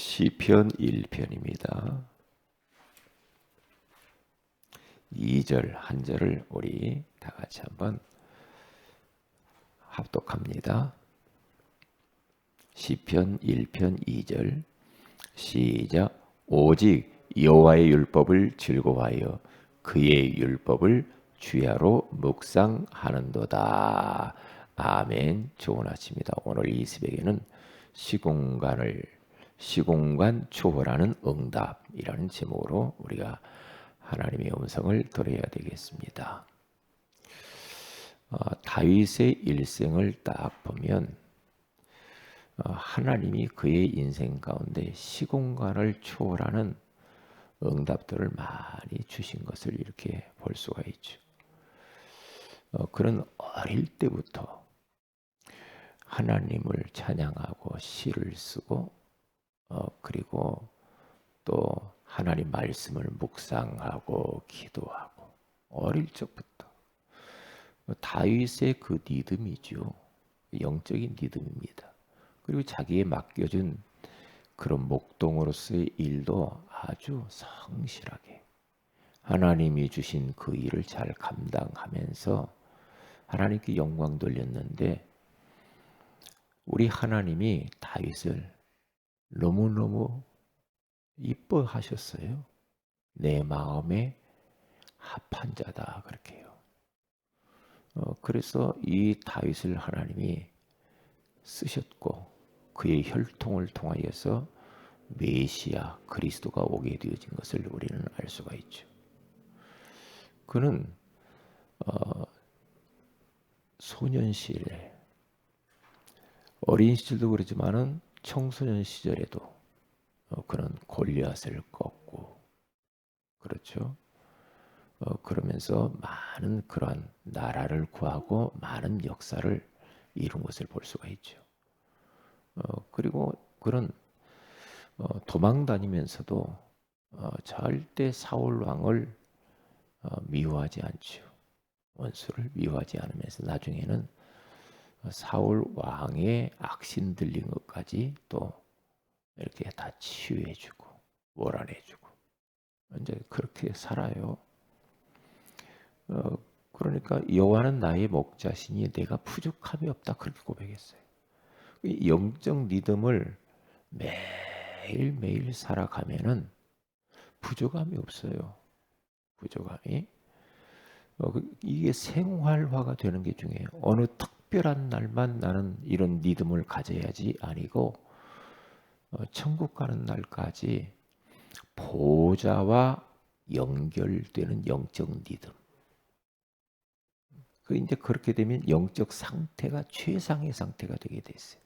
시편 1편입니다. 2절 한 절을 우리 다 같이 한번 합독합니다. 시편 1편 2절 시작. 오직 여호와의 율법을 즐거워하여 그의 율법을 주야로 묵상하는도다. 아멘. 좋은 아침입니다. 오늘 이 새벽에는 시공간 초월하는 응답이라는 제목으로 우리가 하나님의 음성을 들어야 되겠습니다. 다윗의 일생을 딱 보면 하나님이 그의 인생 가운데 시공간을 초월하는 응답들을 많이 주신 것을 이렇게 볼 수가 있죠. 그는 어릴 때부터 하나님을 찬양하고 시를 쓰고 그리고 또 하나님 말씀을 묵상하고 기도하고 어릴 적부터 다윗의 그 리듬이죠. 영적인 리듬입니다. 그리고 자기에 맡겨준 그런 목동으로서의 일도 아주 성실하게 하나님이 주신 그 일을 잘 감당하면서 하나님께 영광 돌렸는데 우리 하나님이 다윗을 너무너무 이뻐하셨어요. 내 마음에 합한 자다 그렇게 해요. 그래서 이 다윗을 하나님이 쓰셨고 그의 혈통을 통하여서 메시아 그리스도가 오게 되어진 것을 우리는 알 수가 있죠. 그는 소년 시절에 어린 시절도 그렇지만은 청소년 시절에도 그는 골리앗을 꺾고 그렇죠. 그러면서 많은 그러한 나라를 구하고 많은 역사를 이룬 것을 볼 수가 있죠. 그리고 그런 도망 다니면서도 절대 사울 왕을 미워하지 않죠. 원수를 미워하지 않으면서 나중에는 사울 왕의 악신 들린 것까지 또 이렇게 다 치유해주고 몰아내주고 이제 그렇게 살아요. 그러니까 여호와는 나의 목자시니 내가 부족함이 없다 그렇게 고백했어요. 이 영적 리듬을 매일매일 살아가면은 부족함이 없어요. 부족함이 이게 생활화가 되는 게 중요해요. 어느 특별한 날만 나는 이런 리듬을 가져야지 아니고 천국 가는 날까지 보좌와 연결되는 영적 리듬. 이제 그렇게 되면 영적 상태가 최상의 상태가 되게 됐어요.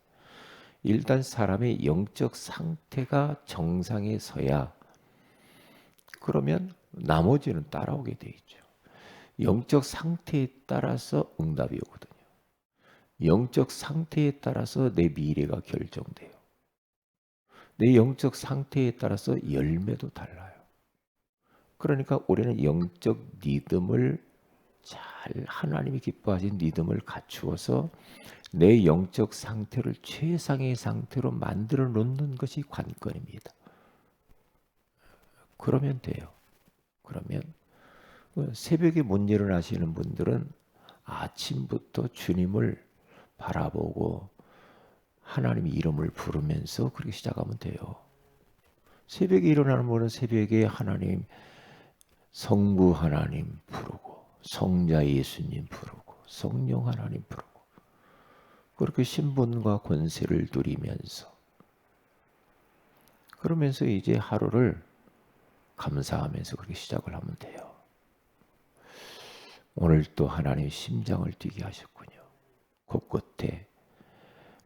일단 사람의 영적 상태가 정상에 서야 그러면 나머지는 따라오게 돼 있죠. 영적 상태에 따라서 응답이 오거든요. 영적 상태에 따라서 내 미래가 결정돼요. 내 영적 상태에 따라서 열매도 달라요. 그러니까 우리는 영적 리듬을 잘 하나님이 기뻐하신 리듬을 갖추어서 내 영적 상태를 최상의 상태로 만들어 놓는 것이 관건입니다. 그러면 돼요. 그러면 새벽에 못 일어나시는 분들은 아침부터 주님을 바라보고 하나님의 이름을 부르면서 그렇게 시작하면 돼요. 새벽에 일어나는 분은 새벽에 하나님, 성부 하나님 부르고 성자 예수님 부르고 성령 하나님 부르고 그렇게 신분과 권세를 누리면서 그러면서 이제 하루를 감사하면서 그렇게 시작을 하면 돼요. 오늘 또 하나님 심장을 뛰게 하셨군요. 곳곳에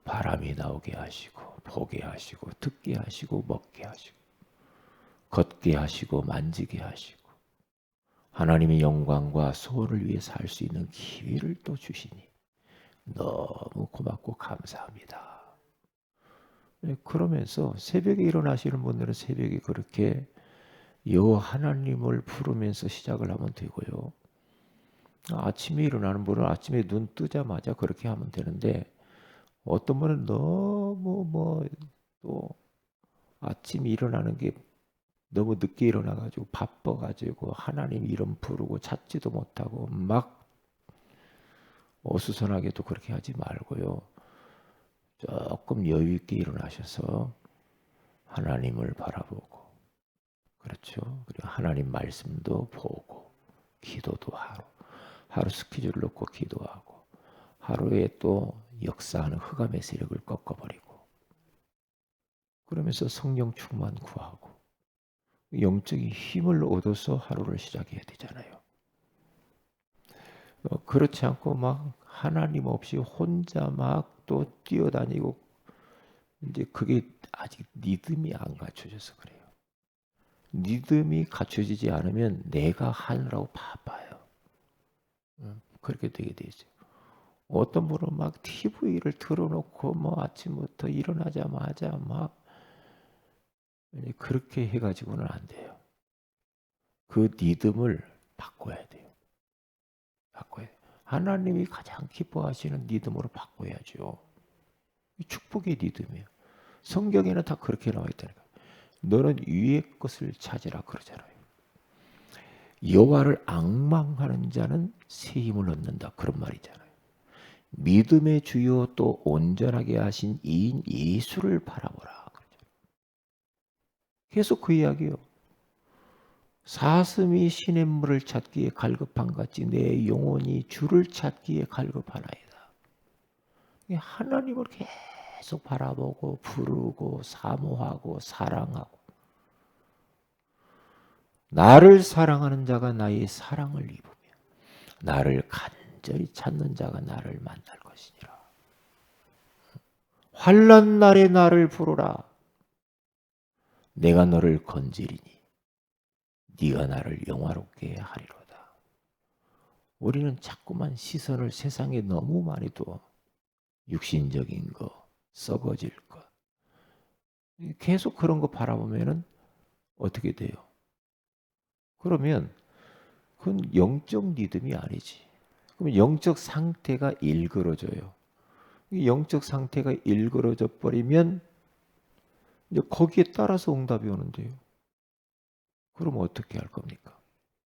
바람이 나오게 하시고 보게 하시고 듣게 하시고 먹게 하시고 걷게 하시고 만지게 하시고 하나님의 영광과 소원을 위해 살 수 있는 기회를 또 주시니 너무 고맙고 감사합니다. 그러면서 새벽에 일어나시는 분들은 새벽에 그렇게 여호와 하나님을 부르면서 시작을 하면 되고요. 아침에 일어나는 분은 아침에 눈 뜨자마자 그렇게 하면 되는데 어떤 분은 너무 또 아침 일어나는 게 너무 늦게 일어나가지고 바빠가지고 하나님 이름 부르고 찾지도 못하고 막 어수선하게도 그렇게 하지 말고요. 조금 여유 있게 일어나셔서 하나님을 바라보고, 그렇죠. 그리고 하나님 말씀도 보고, 기도도 하루 스케줄을 놓고 기도하고, 하루에 또 역사하는 흑암의 세력을 꺾어버리고, 그러면서 성령 충만 구하고, 영적인 힘을 얻어서 하루를 시작해야 되잖아요. 그렇지 않고 막 하나님 없이 혼자 막 또 뛰어다니고, 이제 그게 아직 리듬이 안 갖춰져서 그래요. 리듬이 갖춰지지 않으면 내가 하느라고 바빠요. 그렇게 되게 되죠. 어떤 분은 막 TV를 틀어놓고 뭐 아침부터 일어나자마자 막 그렇게 해가지고는 안 돼요. 그 리듬을 바꿔야 돼요. 바꿔야 돼요. 하나님이 가장 기뻐하시는 리듬으로 바꿔야죠. 축복의 리듬이에요. 성경에는 다 그렇게 나와 있다니까. 너는 위의 것을 찾으라 그러잖아요. 여호와를 앙망하는 자는 새 힘을 얻는다 그런 말이잖아요. 믿음의 주요 또 온전하게 하신 이인 예수를 바라보라. 계속 그 이야기요. 사슴이 시냇물을 찾기에 갈급한 같이 내 영혼이 주를 찾기에 갈급하나이다. 하나님을 계속 바라보고 부르고 사모하고 사랑하고, 나를 사랑하는 자가 나의 사랑을 입으며 나를 간절히 찾는 자가 나를 만날 것이니라. 환난 날에 나를 부르라. 내가 너를 건지리니 네가 나를 영화롭게 하리로다. 우리는 자꾸만 시선을 세상에 너무 많이 둬. 육신적인 거, 썩어질 것. 계속 그런 거 바라보면은 어떻게 돼요? 그러면 그건 영적 리듬이 아니지. 그럼 영적 상태가 일그러져요. 영적 상태가 일그러져 버리면 이제 거기에 따라서 응답이 오는데요. 그럼 어떻게 할 겁니까?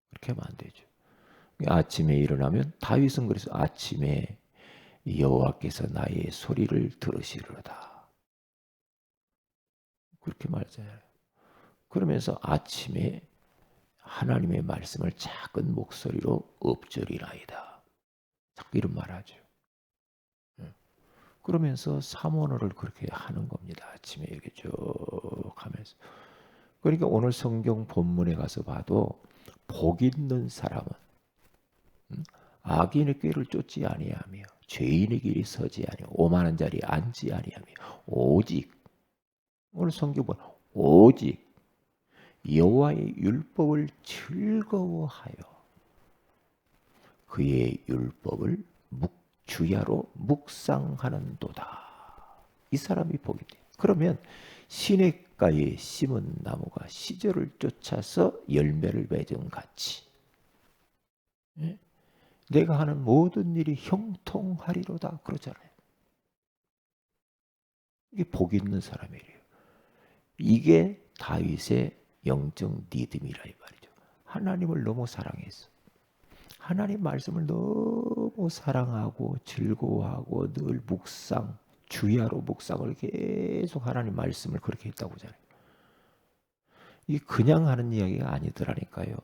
그렇게 하면 안 되죠. 아침에 일어나면 다윗은 그래서 아침에 여호와께서 나의 소리를 들으시리로다. 그렇게 말하잖아요. 그러면서 아침에 하나님의 말씀을 작은 목소리로 읊조리나이다. 자꾸 이런 말하죠. 그러면서 삼원어를 그렇게 하는 겁니다. 아침에 이렇게 쭉 하면서. 그러니까 오늘 성경 본문에 가서 봐도 복 있는 사람은 악인의 꾀를 쫓지 아니하며 죄인의 길이 서지 아니하며 오만한 자리에 앉지 아니하며 오직, 오늘 성경 보면 오직 여호와의 율법을 즐거워하여 그의 율법을 주야로 묵상하는도다. 이 사람이 복이 돼. 그러면 시냇가에 심은 나무가 시절을 쫓아서 열매를 맺은 같이 내가 하는 모든 일이 형통하리로다 그러잖아요. 이게 복 있는 사람이래요. 이게 다윗의 영적 리듬이라 이 말이죠. 하나님을 너무 사랑했어. 하나님 말씀을 너무 사랑하고 즐거워하고 늘 묵상, 주야로 묵상을 계속 하나님 말씀을 그렇게 했다고 하잖아요. 이게 그냥 하는 이야기가 아니더라니까요.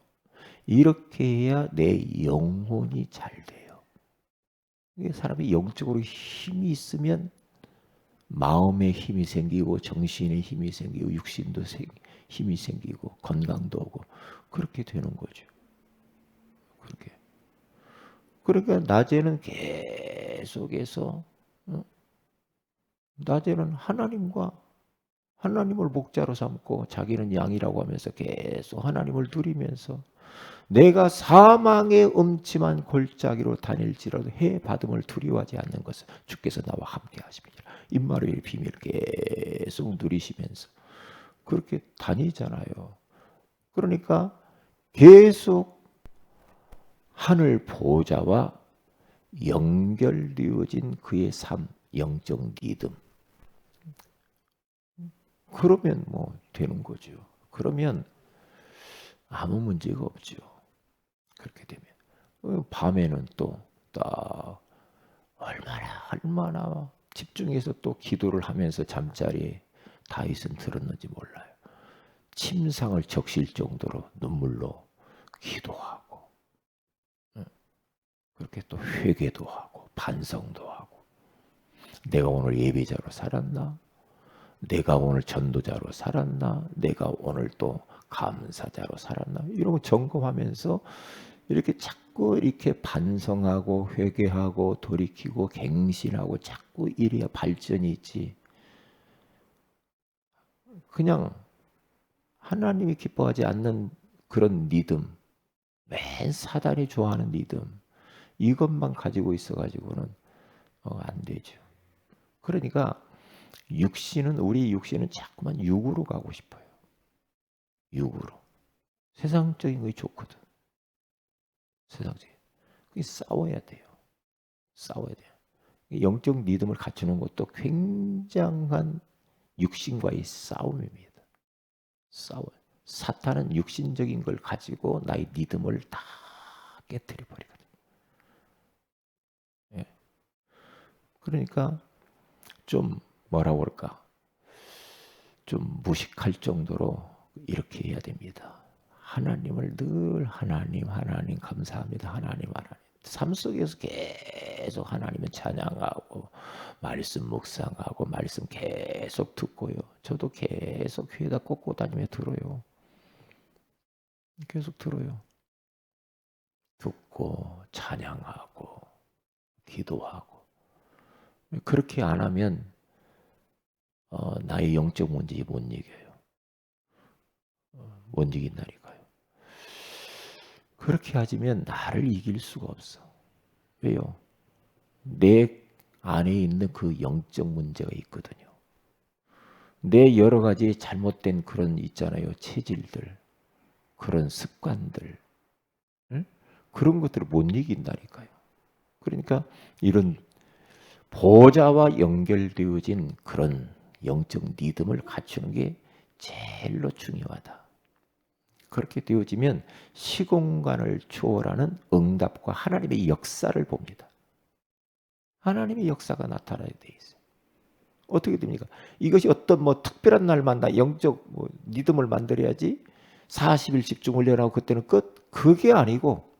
이렇게 해야 내 영혼이 잘 돼요. 이게 사람이 영적으로 힘이 있으면 마음에 힘이 생기고 정신에 힘이 생기고 육신도 힘이 생기고 건강도 오고 그렇게 되는 거죠. 그렇게. 그러니까 낮에는 계속해서 낮에는 하나님을 목자로 삼고 자기는 양이라고 하면서 계속 하나님을 누리면서 내가 사망의 음침한 골짜기로 다닐지라도 해 받음을 두려워하지 않는 것은 주께서 나와 함께 하십니다. 임마누엘의 비밀을 계속 누리시면서 그렇게 다니잖아요. 그러니까 계속 하늘 보좌와 연결되어진 그의 삶, 영적 리듬. 그러면 뭐 되는 거죠. 그러면 아무 문제가 없죠. 그렇게 되면 밤에는 또 딱 얼마나 집중해서 또 기도를 하면서 잠자리에 다윗은 들었는지 몰라요. 침상을 적실 정도로 눈물로 기도하고 그렇게 또 회개도 하고 반성도 하고 내가 오늘 예배자로 살았나? 내가 오늘 전도자로 살았나? 내가 오늘 또 감사자로 살았나? 이런 거 점검하면서 이렇게 자꾸 이렇게 반성하고 회개하고 돌이키고 갱신하고 자꾸 이래야 발전이 있지. 그냥 하나님이 기뻐하지 않는 그런 믿음, 맨 사단이 좋아하는 믿음, 이것만 가지고 있어가지고는 안 되죠. 그러니까 우리 육신은 자꾸만 육으로 가고 싶어요. 육으로. 세상적인 게 좋거든. 세상적인. 그게 싸워야 돼요. 싸워야 돼요. 영적 믿음을 갖추는 것도 굉장한 육신과의 싸움입니다. 싸워요. 사탄은 육신적인 걸 가지고 나의 믿음을 다 깨뜨려 버리거든. 예. 그러니까 좀 뭐라고 그럴까? 좀 무식할 정도로 이렇게 해야 됩니다. 하나님을 늘 하나님 감사합니다. 하나님. 삶 속에서 계속 하나님을 찬양하고 말씀 묵상하고 말씀 계속 듣고요. 저도 계속 귀에다 꽂고 다니며 들어요. 계속 들어요. 듣고 찬양하고 기도하고 그렇게 안 하면 나의 영적 문제에 못 이겨요. 못 이긴다니까요. 그렇게 하지면 나를 이길 수가 없어. 왜요? 내 안에 있는 그 영적 문제가 있거든요. 내 여러 가지 잘못된 그런 있잖아요. 체질들, 그런 습관들, 응? 그런 것들을 못 이긴다니까요. 그러니까 이런 보좌와 연결되어진 그런 영적 리듬을 갖추는 게 제일로 중요하다. 그렇게 되어지면 시공간을 초월하는 응답과 하나님의 역사를 봅니다. 하나님의 역사가 나타나야 돼 있어요. 어떻게 됩니까? 이것이 어떤 특별한 날만 나 영적 리듬을 만들어야지 40일 집중 훈련하고 그때는 끝? 그게 아니고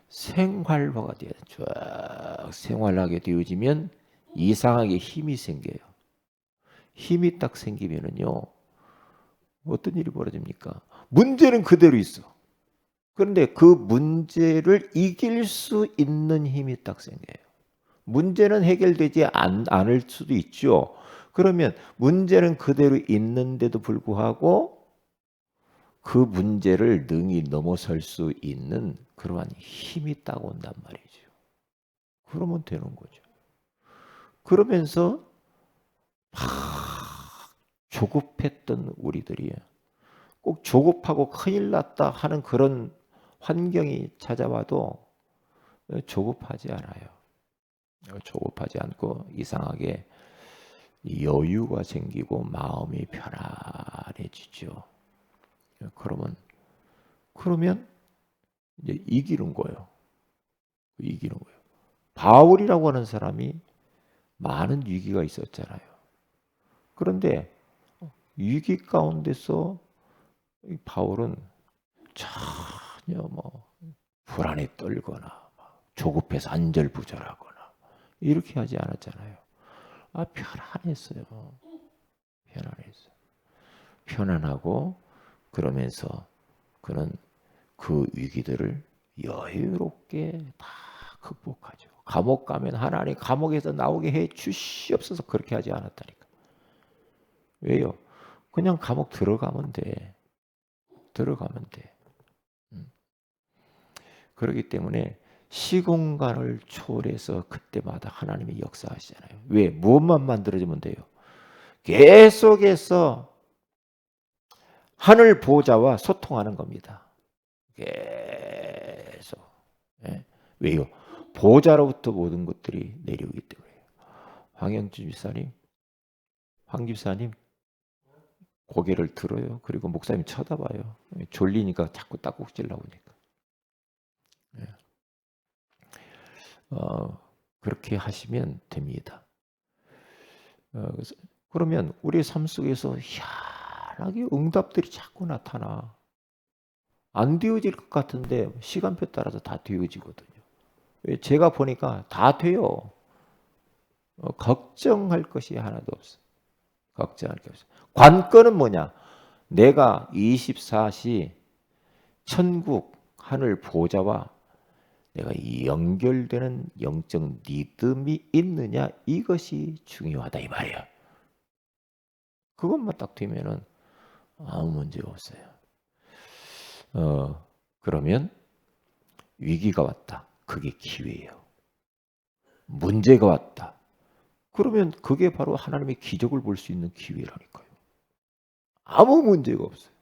생활화가 돼야 쫙 생활하게 되어지면 이상하게 힘이 생겨요. 힘이 딱 생기면은요. 어떤 일이 벌어집니까? 문제는 그대로 있어. 그런데 그 문제를 이길 수 있는 힘이 딱 생겨요. 문제는 해결되지 않을 수도 있죠. 그러면 문제는 그대로 있는데도 불구하고 그 문제를 능히 넘어설 수 있는 그러한 힘이 딱 온단 말이죠. 그러면 되는 거죠. 그러면서 막 조급했던 우리들이 꼭 조급하고 큰일 났다 하는 그런 환경이 찾아와도 조급하지 않아요. 조급하지 않고 이상하게 여유가 생기고 마음이 편안해지죠. 그러면 이제 이기는 거예요. 이기는 거예요. 바울이라고 하는 사람이 많은 위기가 있었잖아요. 그런데 위기 가운데서 바울은 전혀 불안에 떨거나 조급해서 안절부절하거나 이렇게 하지 않았잖아요. 편안했어요. 편안했어요. 편안하고 그러면서 그는 그 위기들을 여유롭게 다 극복하죠. 감옥 가면 하나님 감옥에서 나오게 해 주시옵소서 그렇게 하지 않았다니까. 왜요? 그냥 감옥 들어가면 돼. 들어가면 돼. 그렇기 때문에 시공간을 초월해서 그때마다 하나님이 역사하시잖아요. 왜? 무엇만 만들어지면 돼요? 계속해서 하늘 보좌와 소통하는 겁니다. 계속. 예. 왜요? 보좌로부터 모든 것들이 내려오기 때문에. 황 집사님, 고개를 들어요. 그리고 목사님 쳐다봐요. 졸리니까 자꾸 딱꼭질 나오니까. 예. 그렇게 하시면 됩니다. 그러면 우리 삶 속에서 희한하게 응답들이 자꾸 나타나. 안 되어질 것 같은데 시간표 따라서 다 되어지거든요. 제가 보니까 다 돼요. 걱정할 것이 하나도 없어. 걱정할 게 없어. 관건은 뭐냐? 내가 24시 천국 하늘 보좌와 내가 연결되는 영적 리듬이 있느냐, 이것이 중요하다 이 말이야. 그것만 딱 되면은 아무 문제가 없어요. 그러면 위기가 왔다. 그게 기회예요. 문제가 왔다. 그러면 그게 바로 하나님의 기적을 볼 수 있는 기회라니까요. 아무 문제가 없어요.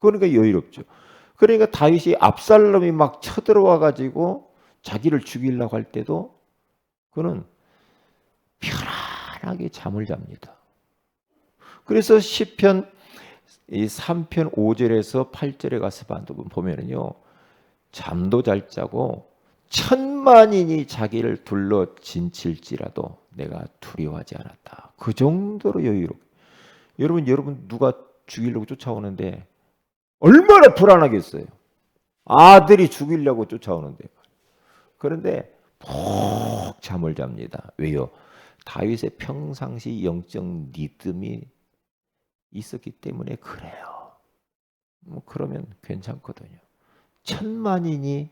그러니까 여유롭죠. 그러니까 다윗이 압살롬이 막 쳐들어와 가지고 자기를 죽이려고 할 때도 그는 편안하게 잠을 잡니다. 그래서 시편 3편 5절에서 8절에 가서 보면은요, 잠도 잘 자고 천만인이 자기를 둘러 진칠지라도 내가 두려워하지 않았다. 그 정도로 여유롭고. 여러분 누가 죽이려고 쫓아오는데 얼마나 불안하겠어요. 아들이 죽이려고 쫓아오는데. 그런데 푹 잠을 잡니다. 왜요? 다윗의 평상시 영적 리듬이 있었기 때문에 그래요. 그러면 괜찮거든요. 천만인이,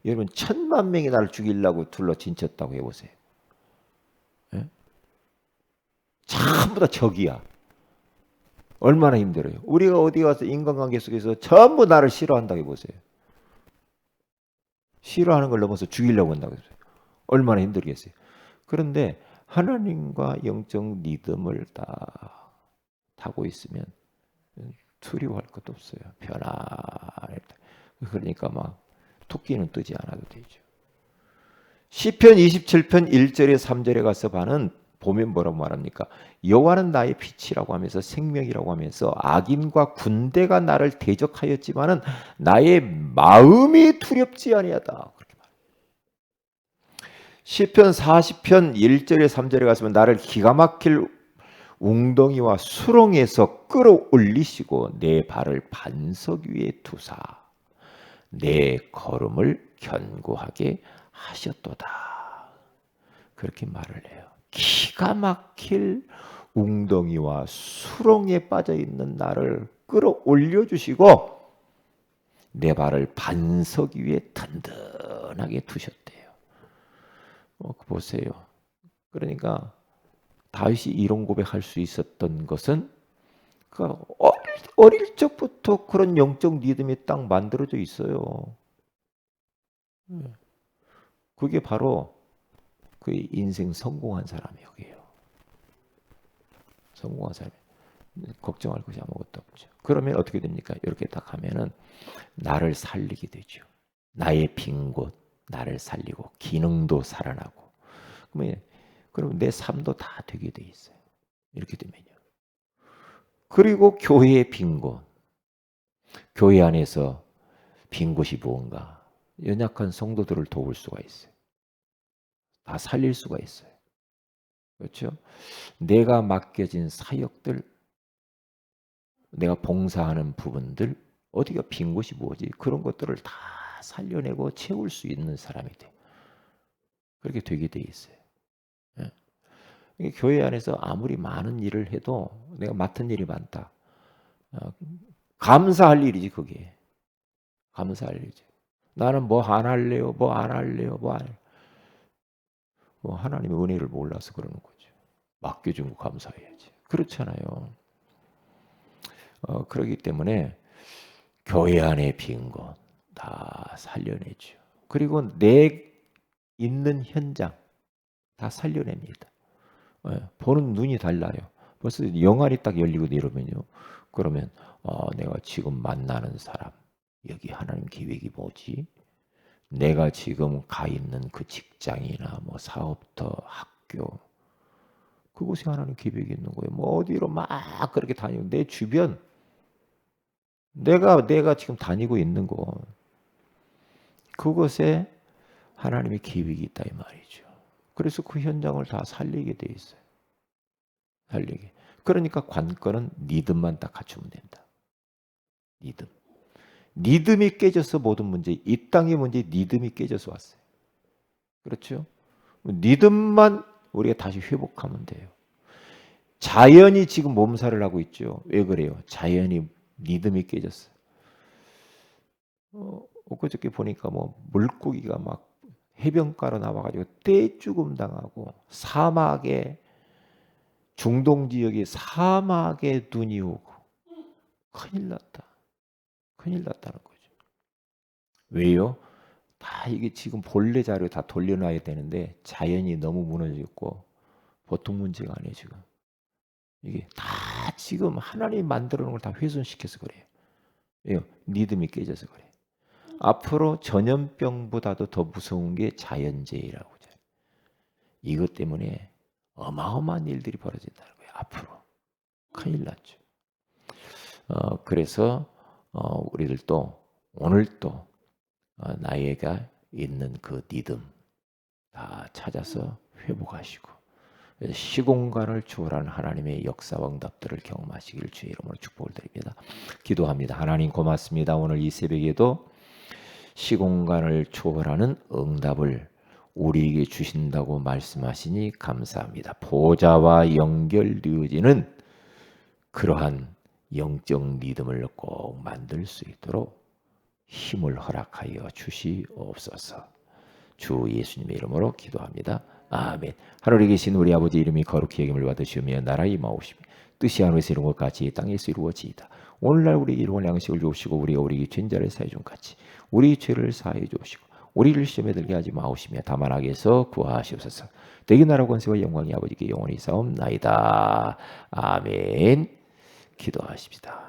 여러분 1000만 명이 나를 죽이려고 둘러 진쳤다고 해보세요. 예? 전부 다 적이야. 얼마나 힘들어요. 우리가 어디 가서 인간관계 속에서 전부 나를 싫어한다고 해보세요. 싫어하는 걸 넘어서 죽이려고 한다고 해보세요. 얼마나 힘들겠어요. 그런데 하나님과 영적 리듬을 다 타고 있으면 두려워할 것도 없어요. 편안해. 그러니까 막 토끼는 뜨지 않아도 되죠. 시편 27편 1절에 3절에 가서 보면 뭐라고 말합니까? 여호와는 나의 빛이라고 하면서 생명이라고 하면서 악인과 군대가 나를 대적하였지만은 나의 마음이 두렵지 아니하다. 그렇게 말해요. 시편 40편 1절에 3절에 가서 나를 기가 막힐 웅덩이와 수렁에서 끌어올리시고 내 발을 반석 위에 두사 내 걸음을 견고하게 하셨도다. 그렇게 말을 해요. 기가 막힐 웅덩이와 수렁에 빠져 있는 나를 끌어올려 주시고 내 발을 반석 위에 든든하게 두셨대요. 보세요. 그러니까 다윗이 이런 고백할 수 있었던 것은 그 어릴 적부터 그런 영적 리듬이 딱 만들어져 있어요. 그게 바로 그 인생 성공한 사람이에요. 성공한 사람. 걱정할 것이 아무것도 없죠. 그러면 어떻게 됩니까? 이렇게 딱 하면은 나를 살리게 되죠. 나의 빈 곳, 나를 살리고 기능도 살아나고. 그러면 내 삶도 다 되게 돼 있어요. 이렇게 되면요. 그리고 교회의 빈 곳. 교회 안에서 빈 곳이 무언가? 연약한 성도들을 도울 수가 있어요. 다 살릴 수가 있어요. 그렇죠? 내가 맡겨진 사역들, 내가 봉사하는 부분들, 어디가 빈 곳이 뭐지? 그런 것들을 다 살려내고 채울 수 있는 사람이 돼. 그렇게 되게 돼 있어요. 예. 교회 안에서 아무리 많은 일을 해도 내가 맡은 일이 많다. 감사할 일이지 그게. 감사할 일이지. 나는 뭐 안 할래요, 뭐 안 할래요, 뭐 안 할래요. 하나님의 은혜를 몰라서 그러는 거죠. 맡겨준 거 감사해야지. 그렇잖아요. 그렇기 때문에 교회 안에 빈 것 다 살려내죠. 그리고 내 있는 현장 다 살려냅니다. 보는 눈이 달라요. 벌써 영안이 딱 열리고 이러면요. 그러면 내가 지금 만나는 사람, 여기 하나님 계획이 뭐지? 내가 지금 가 있는 그 직장이나 뭐 사업터, 학교, 그곳에 하나님 계획이 있는 거예요. 뭐 어디로 막 그렇게 다니고 내 주변 내가 지금 다니고 있는 곳 그곳에 하나님의 계획이 있다 이 말이죠. 그래서 그 현장을 다 살리게 돼 있어요. 살리게. 그러니까 관건은 믿음만 딱 갖추면 된다. 믿음. 믿음이 깨져서 모든 문제, 이 땅의 문제 믿음이 깨져서 왔어요. 그렇죠? 믿음만 우리가 다시 회복하면 돼요. 자연이 지금 몸살을 하고 있죠. 왜 그래요? 자연이 믿음이 깨졌어요. 엊그저께 보니까 뭐 물고기가 막 해변가로 나와가지고 떼죽음 당하고 사막에 중동 지역의 사막에 눈이 오고 큰일 났다. 큰일 났다는 거죠. 왜요? 다 이게 지금 본래 자료 다 돌려놔야 되는데 자연이 너무 무너졌고 보통 문제가 아니에요 지금. 이게 다 지금 하나님이 만들어 놓은 걸 다 훼손시켜서 그래요. 왜요? 믿음이 깨져서 그래요. 앞으로 전염병보다도 더 무서운 게 자연재해라고 해요. 이것 때문에 어마어마한 일들이 벌어진다는 거예요. 앞으로. 큰일 났죠. 그래서 우리들도 오늘 또 나에게 있는 그 믿음 다 찾아서 회복하시고 시공간을 초월하는 하나님의 역사와 응답들을 경험하시길 주의 이름으로 축복을 드립니다. 기도합니다. 하나님 고맙습니다. 오늘 이 새벽에도 시공간을 초월하는 응답을 우리에게 주신다고 말씀하시니 감사합니다. 보좌와 연결되어지는 그러한 영적 믿음을 꼭 만들 수 있도록 힘을 허락하여 주시옵소서. 주 예수님의 이름으로 기도합니다. 아멘. 하늘에 계신 우리 아버지 이름이 거룩히 여김을 받으시며 나라의 임하옵시며 뜻이 하늘에서 이룬 것 같이 땅에서 이루어지이다. 오늘날 우리에게 일용할 양식을 주옵시고 우리가 우리에게 죄인자를 사해 준 같이 우리 죄를 사해 주옵시고 우리를 시험에 들게 하지 마옵시며 다만 악에서 구하시옵소서. 대기 나라 권세와 영광이 아버지께 영원히 사옵나이다. 아멘. 기도하십시다.